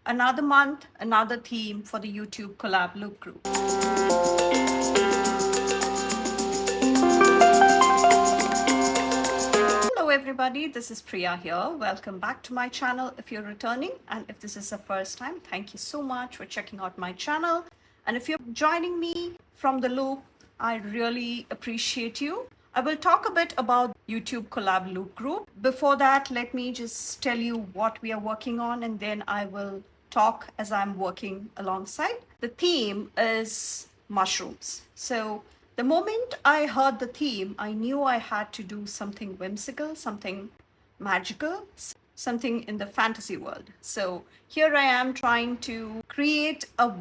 Another month, another theme for the YouTube collab loop group. Hello everybody, this is Priya here. Welcome back to my channel if you're returning, and if this is the first time, thank you so much for checking out my channel. And if you're joining me from the loop, I really appreciate you. I will talk a bit about YouTube collab loop group. Before that, let me just tell you what we are working on, and then I will talk as I'm working alongside. The theme is mushrooms. So the moment I heard the theme, I knew I had to do something whimsical, something magical, something in the fantasy world. So here I am trying to create a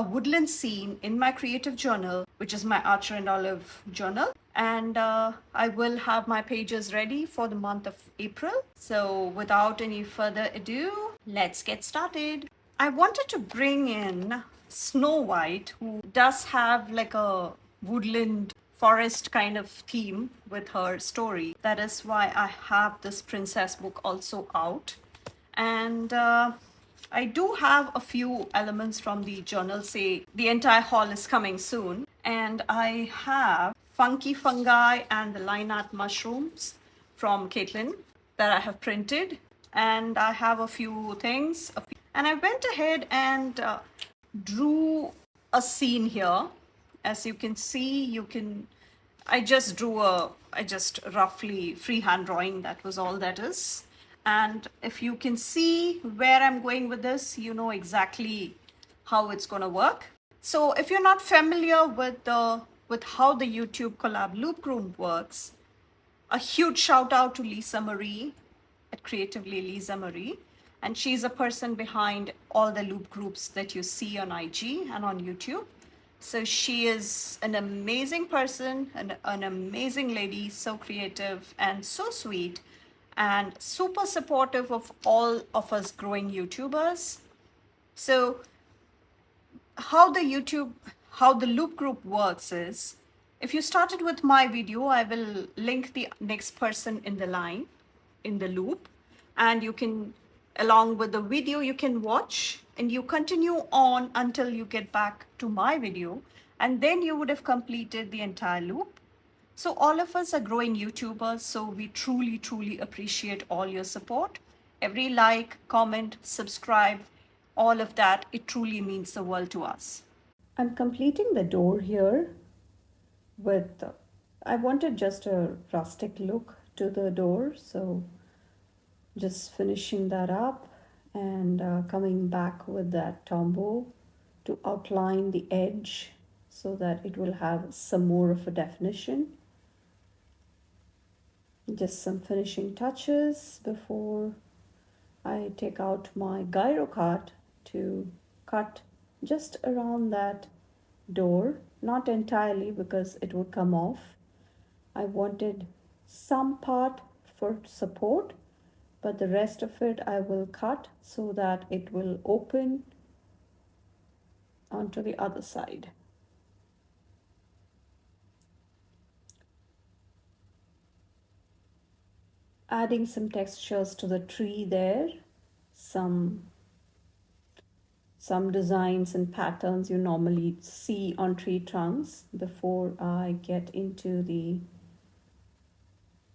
woodland scene in my creative journal, which is my Archer and Olive journal. And I will have my pages ready for the month of April. So without any further ado, let's get started. I wanted to bring in Snow White, who does have like a woodland forest kind of theme with her story. That is why I have this princess book also out. And I do have a few elements from the journal, say the entire haul is coming soon. And I have funky fungi and the line art mushrooms from Caitlin that I have printed. And I have a few things. And I went ahead and drew a scene here. As you can see, I just roughly freehand drawing, that was all that is. And if you can see where I'm going with this, you know exactly how it's going to work. So if you're not familiar with how the YouTube collab loop group works, a huge shout out to Lisa Marie at Creatively Lisa Marie. And she's a person behind all the loop groups that you see on IG and on YouTube. So she is an amazing person, an amazing lady, so creative and so sweet, and super supportive of all of us growing YouTubers. So how the loop group works is, if you started with my video, I will link the next person in the line, in the loop, and you can, along with the video, you can watch and you continue on until you get back to my video, and then you would have completed the entire loop. So all of us are growing YouTubers, so we truly, truly appreciate all your support. Every like, comment, subscribe, all of that, it truly means the world to us. I'm completing the door here with, I wanted just a rustic look to the door, so just finishing that up and coming back with that tombow to outline the edge so that it will have some more of a definition. Just some finishing touches before I take out my gyro cut to cut just around that door, not entirely because it would come off. I wanted some part for support, but the rest of it I will cut so that it will open onto the other side. Adding some textures to the tree there, some designs and patterns you normally see on tree trunks before I get into the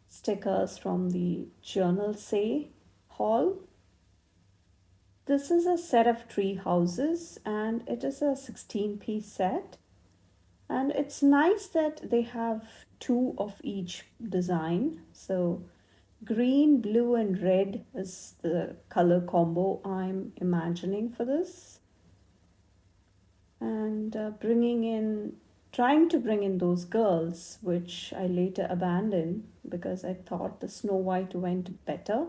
stickers from the Journal Say haul. This is a set of tree houses and it is a 16-piece set. And it's nice that they have two of each design. So green, blue, and red is the color combo I'm imagining for this. And trying to bring in those girls, which I later abandoned because I thought the Snow White went better.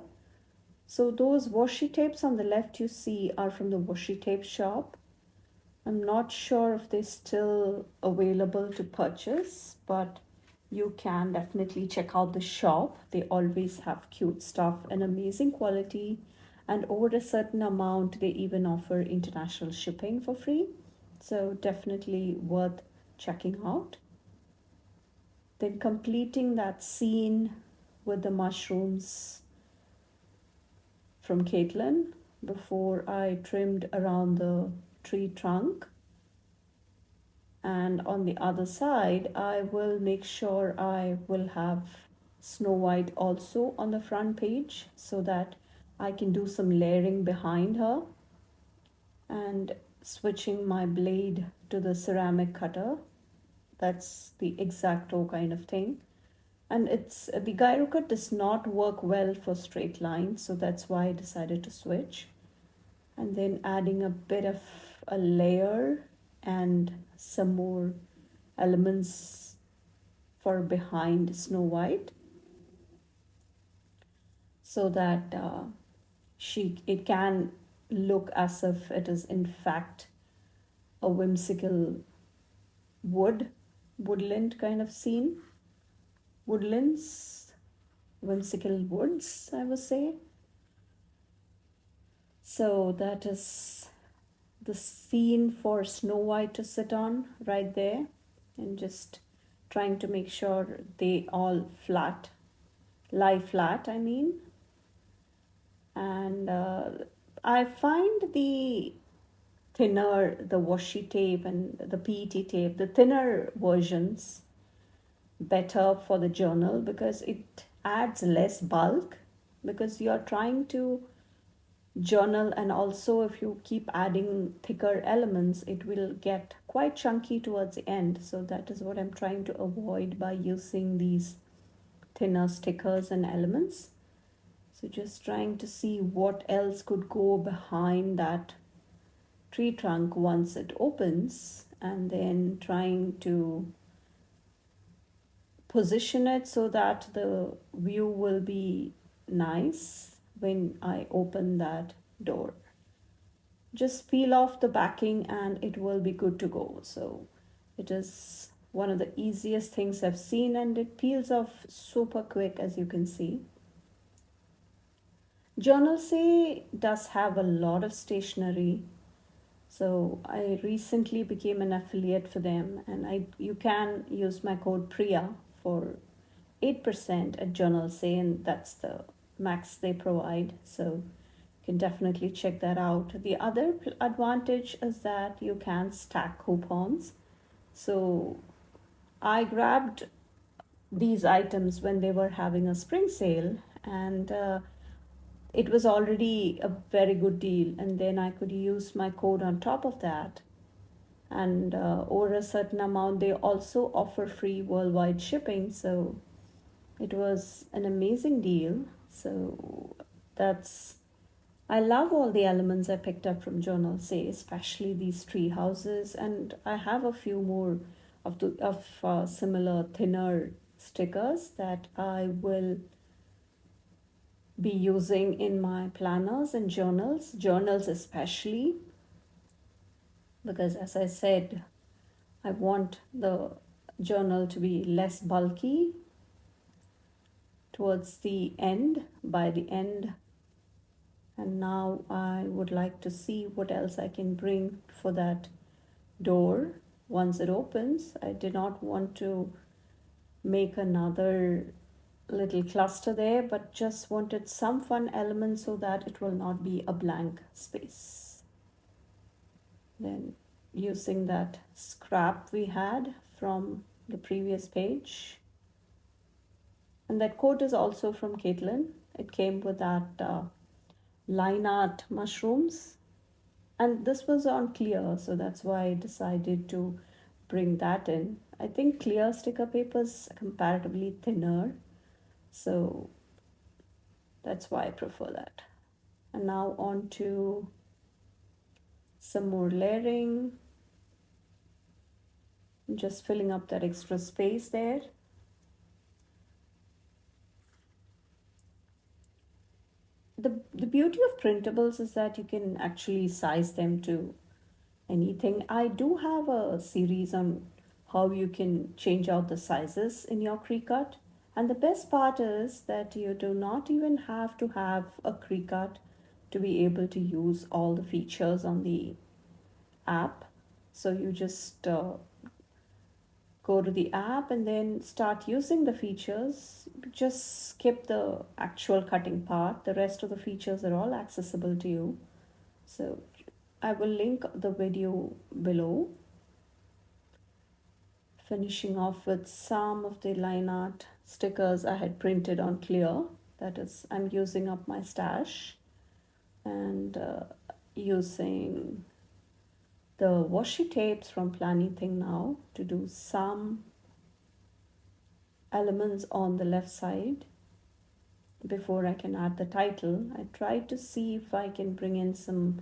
So those washi tapes on the left you see are from the washi tape shop. I'm not sure if they're still available to purchase, but you can definitely check out the shop. They always have cute stuff and amazing quality, and over a certain amount they even offer international shipping for free. So definitely worth checking out. Then completing that scene with the mushrooms from Caitlin. before I trimmed around the tree trunk. And on the other side, I will make sure I will have Snow White also on the front page so that I can do some layering behind her, and switching my blade to the ceramic cutter. That's the X-Acto kind of thing. And it's the gyro cut does not work well for straight lines, so that's why I decided to switch. And then adding a bit of a layer and some more elements for behind Snow White, so that it can look as if it is in fact a whimsical woodland kind of scene. Woodlands, whimsical woods, I would say. So that is the scene for Snow White to sit on right there, and just trying to make sure they all lie flat, I mean. And I find the washi tape and the PET tape, the thinner versions, better for the journal because it adds less bulk, because you're trying to journal, and also if you keep adding thicker elements it will get quite chunky towards the end. So that is what I'm trying to avoid by using these thinner stickers and elements. So just trying to see what else could go behind that tree trunk once it opens, and then trying to position it so that the view will be nice when I open that door. Just peel off the backing and it will be good to go. So it is one of the easiest things I've seen, and it peels off super quick, as you can see. Journal Say does have a lot of stationery. So I recently became an affiliate for them, and you can use my code Priya for 8% at Journal Say, and that's the max they provide. So you can definitely check that out. The other advantage is that you can stack coupons. So I grabbed these items when they were having a spring sale, and it was already a very good deal, and then I could use my code on top of that. And over a certain amount they also offer free worldwide shipping, so it was an amazing deal. So that's I love all the elements I picked up from Journal Say, especially these tree houses, and I have a few more of similar thinner stickers that I will be using in my planners and journals especially, because as I said, I want the journal to be less bulky towards the end, by the end. And now I would like to see what else I can bring for that door once it opens. I did not want to make another little cluster there, but just wanted some fun elements so that it will not be a blank space. Then using that scrap we had from the previous page, and that quote is also from Caitlin. It came with that line art mushrooms, and this was on clear, so that's why I decided to bring that in. I think clear sticker paper is comparatively thinner, so that's why I prefer that. And now on to some more layering, just filling up that extra space there. The beauty of printables is that you can actually size them to anything. I do have a series on how you can change out the sizes in your Cricut. And the best part is that you do not even have to have a Cricut to be able to use all the features on the app. So you just go to the app and then start using the features. Just skip the actual cutting part. The rest of the features are all accessible to you. So I will link the video below, finishing off with some of the line art stickers I had printed on clear. That is, I'm using up my stash, and using the washi tapes from Planning Thing Now to do some elements on the left side before I can add the title. I tried to see if I can bring in some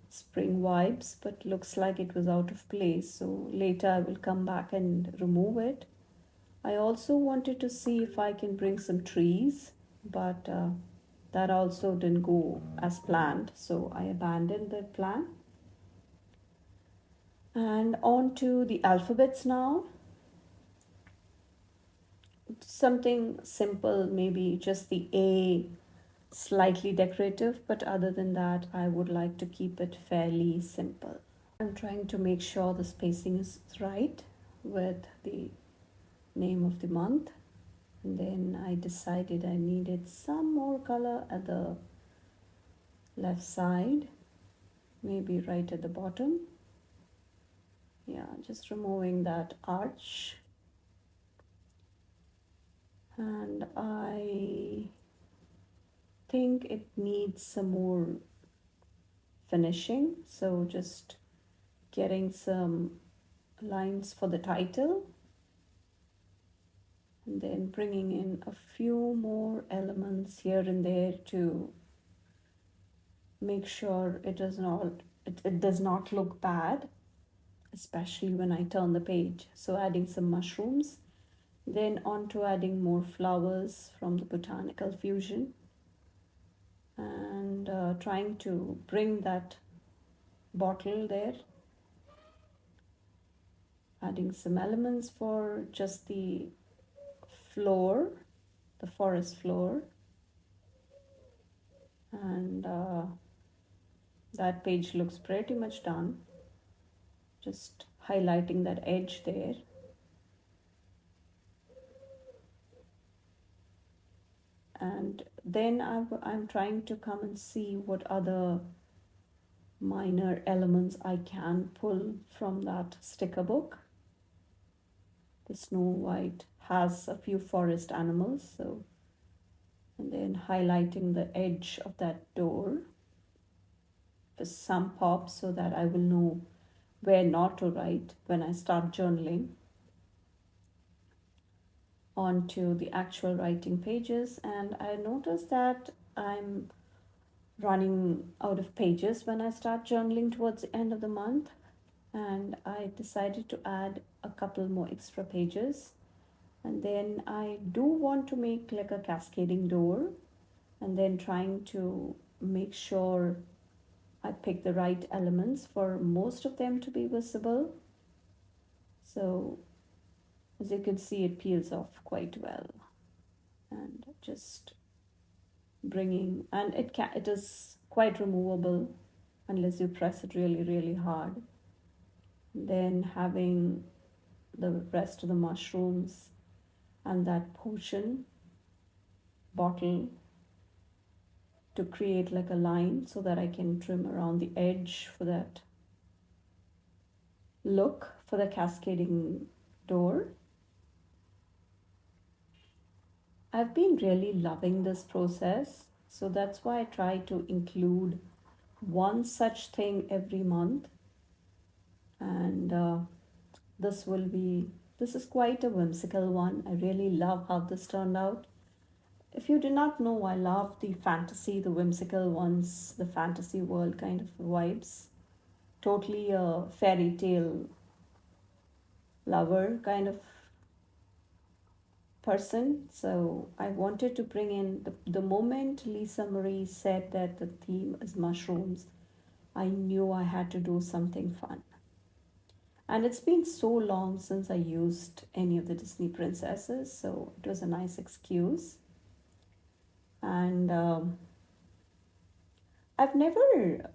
spring vibes, but looks like it was out of place, so later I will come back and remove it. I also wanted to see if I can bring some trees, but that also didn't go as planned, so I abandoned the plan. And on to the alphabets now. Something simple, maybe just the A, slightly decorative, but other than that, I would like to keep it fairly simple. I'm trying to make sure the spacing is right with the name of the month. And then I decided I needed some more color at the left side, maybe right at the bottom. Yeah, just removing that arch. And I think it needs some more finishing, so just getting some lines for the title, and then bringing in a few more elements here and there to make sure it does not look bad, especially when I turn the page. So adding some mushrooms, then on to adding more flowers from the botanical fusion, and trying to bring that bottle there, adding some elements for just the floor, the forest floor, and that page looks pretty much done. Just highlighting that edge there. And then I'm trying to come and see what other minor elements I can pull from that sticker book. The Snow White has a few forest animals, so, and then highlighting the edge of that door for some pop so that I will know where not to write when I start journaling. On to the actual writing pages, and I noticed that I'm running out of pages when I start journaling towards the end of the month, and I decided to add a couple more extra pages. And then I do want to make like a cascading door, and then trying to make sure I pick the right elements for most of them to be visible. So as you can see, it peels off quite well, and just bringing, and it is quite removable unless you press it really hard. Then having the rest of the mushrooms and that potion bottle to create like a line so that I can trim around the edge for that look for the cascading door. I've been really loving this process, so that's why I try to include one such thing every month. And this is quite a whimsical one. I really love how this turned out. If you did not know, I love the fantasy, the whimsical ones, the fantasy world kind of vibes. Totally a fairy tale lover kind of person. So I wanted to bring in the moment Lisa Marie said that the theme is mushrooms, I knew I had to do something fun. And it's been so long since I used any of the Disney princesses, so it was a nice excuse. And I've never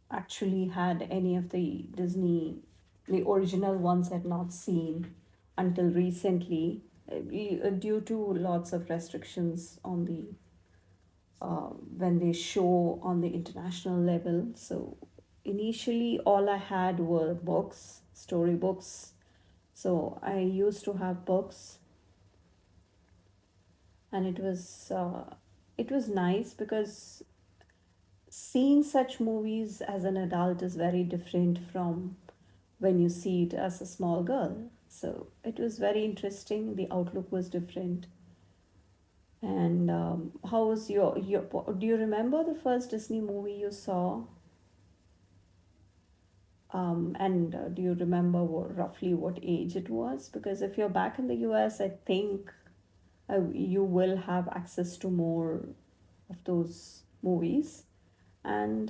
actually had any of the Disney, the original ones I've not seen until recently, due to lots of restrictions on the when they show on the international level. So initially, all I had were books, storybooks. So I used to have books, and it was nice because seeing such movies as an adult is very different from when you see it as a small girl. So it was very interesting. The outlook was different. And how was your? Do you remember the first Disney movie you saw? And do you remember roughly what age it was? Because if you're back in the US, I think you will have access to more of those movies. And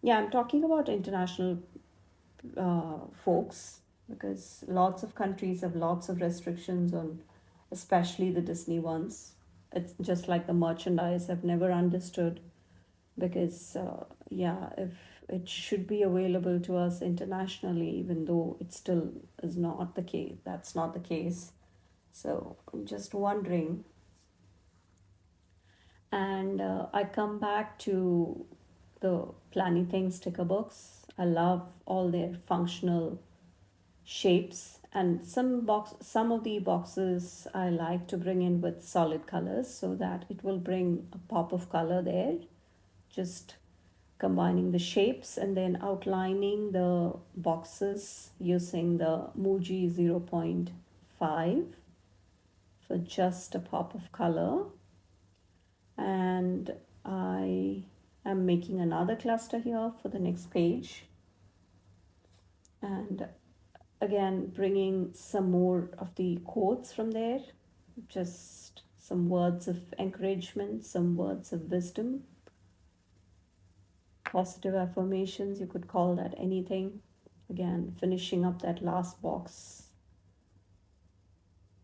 yeah, I'm talking about international folks because lots of countries have lots of restrictions on, especially the Disney ones. It's just like the merchandise I've never understood because, yeah, if it should be available to us internationally, even though it still is not the case, that's not the case. So I'm just wondering. And I come back to the Planning Things sticker books. I love all their functional shapes, and some of the boxes I like to bring in with solid colors so that it will bring a pop of color there, just combining the shapes and then outlining the boxes using the Muji zero point 0.5 for just a pop of color. And I am making another cluster here for the next page, and again bringing some more of the quotes from there, just some words of encouragement, some words of wisdom, positive affirmations, you could call that anything. Again, finishing up that last box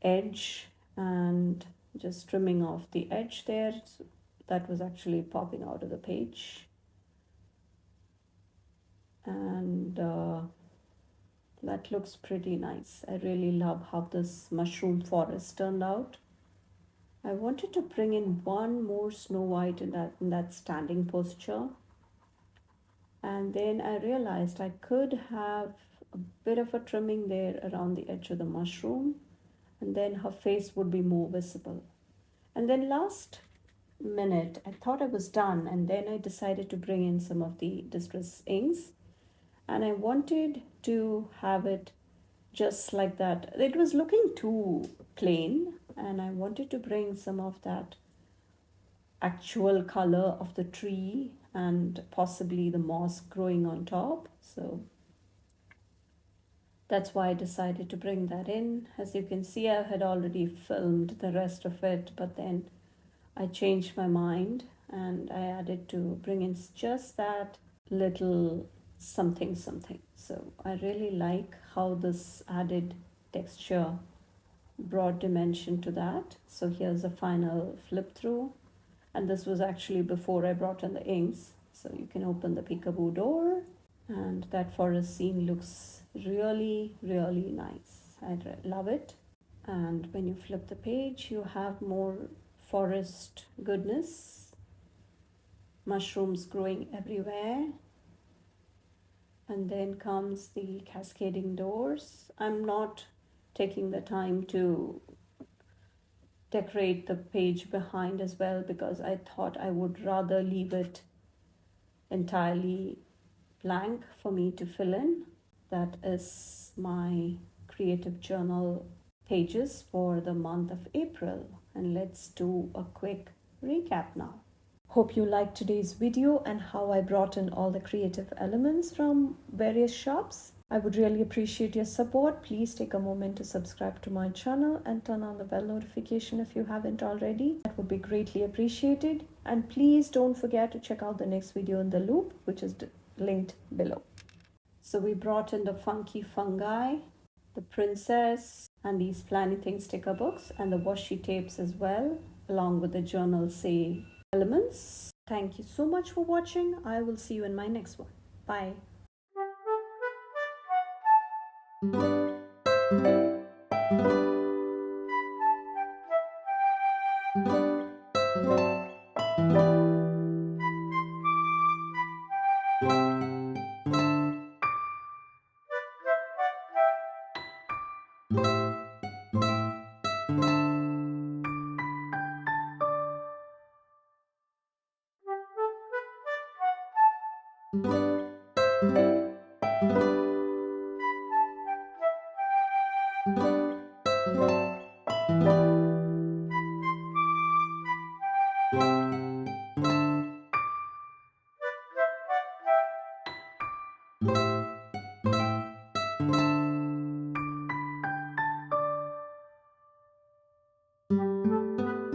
edge and just trimming off the edge there. So that was actually popping out of the page. And that looks pretty nice. I really love how this mushroom forest turned out. I wanted to bring in one more Snow White in that standing posture. And then I realized I could have a bit of a trimming there around the edge of the mushroom, and then her face would be more visible. And then last minute, I thought I was done, and then I decided to bring in some of the distress inks, and I wanted to have it just like that. It was looking too plain, and I wanted to bring some of that actual color of the tree and possibly the moss growing on top. So that's why I decided to bring that in. As you can see, I had already filmed the rest of it, but then I changed my mind and I added to bring in just that little something something. So I really like how this added texture brought dimension to that. So here's a final flip through, and this was actually before I brought in the inks. So you can open the peekaboo door, and that forest scene looks really really nice. I love it. And when you flip the page, you have more forest goodness, mushrooms growing everywhere. And then comes the cascading doors. I'm not taking the time to decorate the page behind as well because I thought I would rather leave it entirely blank for me to fill in. That is my creative journal pages for the month of April. And let's do a quick recap now. Hope you liked today's video and how I brought in all the creative elements from various shops. I would really appreciate your support. Please take a moment to subscribe to my channel and turn on the bell notification if you haven't already. That would be greatly appreciated. And please don't forget to check out the next video in the loop, which is linked below. So we brought in the funky fungi, the princess, and these Planning Things sticker books and the washi tapes as well, along with the journal say elements. Thank you so much for watching. I will see you in my next one. Bye. you.